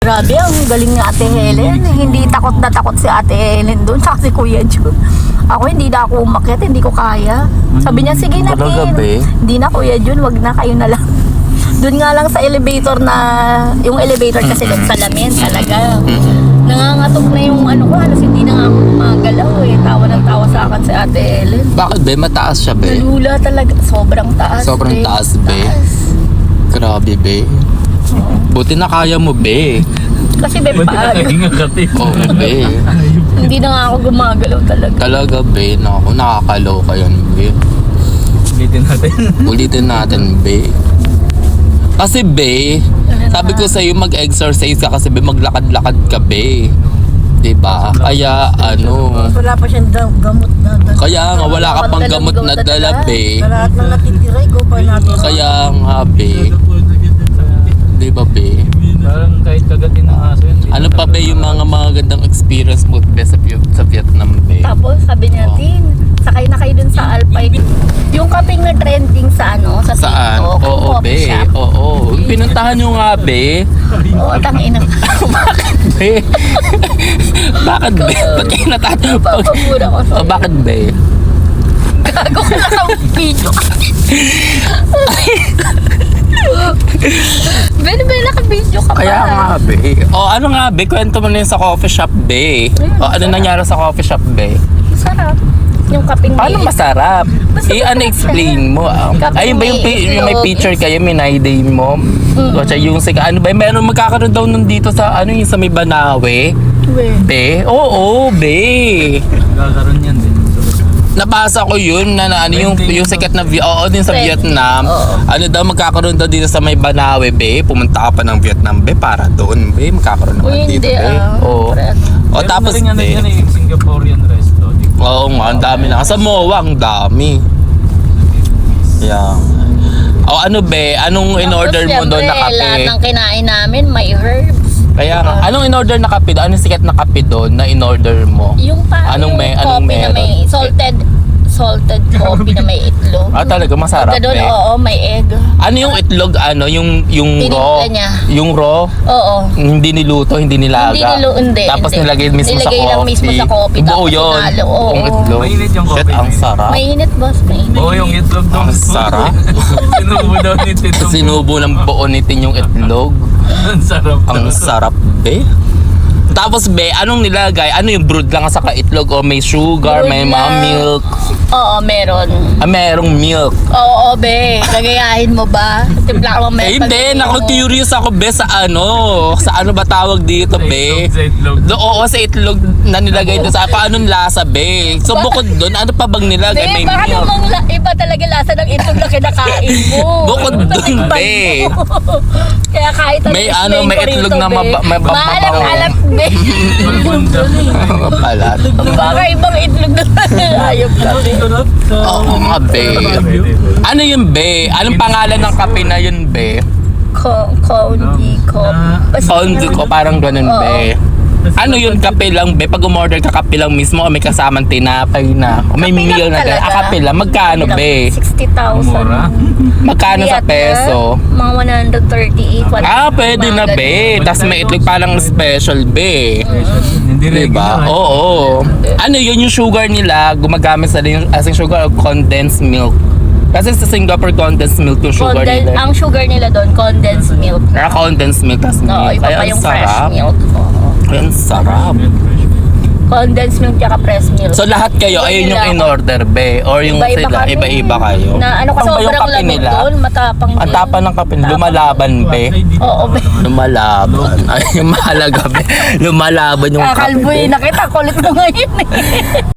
Grabe, ang galing ni Ate Helen. Hindi takot na takot si Ate Helen doon. Tsaka si Kuya Jun. Ako hindi na ako umakyat, hindi ko kaya. Sabi niya, sige na Talaga, Tin. be? Hindi na Kuya Jun, wag na, kayo na lang. Doon nga lang sa elevator na, yung elevator kasi doon sa lamin talaga. Nangangatok na yung ano ko, halos hindi na nga ako magalaw eh. Tawa ng tawa sa akin si Ate Helen. Bakit be? Mataas siya be? Nalula talaga, sobrang taas. Sobrang be. taas, be. Grabe be. Buti na kaya mo be. Kasi be, paano? Oo be. Hindi na nga ako gumagalaw talaga. Talaga be. Naku, nakakaloka yun be. Ulitin natin be. Kasi be, sabi ko sa'yo mag-exercise ka kasi be, maglakad-lakad ka be. Diba? Kaya ano, Wala pa siyang gamot na dala. kaya nga wala ka pang gamot na dala be. Sa lahat ng natitira, ikaw pa natin. Kaya nga be. Diba be? Parang kahit kagatin ng aso yun. Ano pa ba yung mga magandang experience mo be sa Vietnam be? Tapos sabi niya, Tin, sakay na kayo dun sa Alpine. Yung kaping na trending sa ano, sa Saan? TikTok. yung Oo coffee be. shop. Oo. Pinuntahan nyo nga be. Oo, tangina. Bakit be? Bakit be? Ba't kayo natatapag? Papabura ko sa'yo. O bakit be? Gago ka na sa video. Ben, naka-video ka pa. Kaya nga be. O ano nga be? Kwento mo na yun sa coffee shop be. O ano nangyari sa coffee shop be? Sarap. Yung kaping Paano may- masarap? Ano explain mo? Ayun ba yung, yung may picture kayo, may day mo? O tsaka yung sika, ano ba? Meron magkakaroon daw nun dito sa, ano yung sa may Banawe? Be? Oo, be. Gagaroon yan din. Nabasa ko yun na ano yung sikat na oo din sa Trending. Vietnam. Oo. Ano daw magkakaroon daw dito sa may Banawe be. Pumunta ka pa ng Vietnam be para doon be magkakaroon naman Uy, dito hindi be. Oo. O tapos rin ano be. yan eh, Singaporean resto. Oo nga, ang dami na. Sa MOA, ang dami. Yeah. O ano be, anong in-order mo doon na Lahat kape? ng kinain namin may herbs. Kaya nga, anong in-order na kape doon? Anong sikat na kape doon na in-order mo? Yung pa, Anong yung may- anong coffee na meron? may salted coffee na may itlog. Ah, talaga masarap Pagka doon, be. oo, may egg. Ano yung itlog, ano, yung raw? Tinimpla niya. Yung raw? Oo. Hindi niluto, hindi nilaga. Hindi. Tapos hindi. nilagay mismo sa Nilagay coffee. lang mismo sa coffee. Buo Tapos yun. sinalo. Oo. Buong itlog. Mainit yung Shit, coffee. ang sarap. Mainit, boss. Mainit. Oo, yung itlog daw. Ang sarap. Sinubo daw ni Tito. Sinubo ng buo nitin yung itlog. Ang sarap. Ang sarap, be. Tapos, be, anong nilagay? Ano yung brood lang sa itlog? O may sugar, Brood may mga lang. milk? Oo, meron. Ah, merong milk. Oo, be. Gagayahin mo ba? Timpla ka mo Eh, hindi. Curious ako, be, sa ano? Sa ano ba tawag dito, be? Sa itlog. Oo, sa itlog na nilagay doon sa paano lasa, be? So, bukod doon, ano pa bang nilagay? May baka milk. namang iba talaga lasa ng itlog na kinakain mo. Bukod dun, Iba be. mo. Kaya kahit ano May explain ano, may ko itlog rito, na be. mabaho. Maalat-alat, be. Palat. Baka ibang itlog na ayop ka, be. Oo nga, be. Ano yun, be? Anong pangalan ng kape na yun, be? Kondi ko. Kondi ko, parang ganun, be. Ano yun, kape lang, be? Pag umorder ka, kape lang mismo o may kasamang tinapay na? O may Kape lang meal na talaga. kape lang. Magkano, be? 60,000. Mura. Magkano sa peso? Mga 138. Ah, pwede na, Mga be. Tapos may itlog palang special, be. Hindi Diba? regular. Oo. Ano yun yung sugar nila, gumagamit sa yung as in sugar o condensed milk. Kasi sa Singapore condensed milk yung sugar nila. Ang sugar nila doon, condensed milk. Kaya condensed milk tas No, milk. iba Ay, pa ang yung fresh sarap. milk. Oo. Ay, ang sarap. Condensed milk tsaka fresh milk. So lahat kayo, Iba ayun yung nila. in-order, be? Or yung Iba-iba sila, kami. iba-iba kayo? Na ano ko, Ang ba yung sobrang kape lamig nila? doon, matapang Ang din. tapa ng kape, lumalaban, be? Oo, be. Lumalaban. Ay, mahalaga, be. Lumalaban yung kape. Kakalboy, nakita, kulit mo ngayon eh.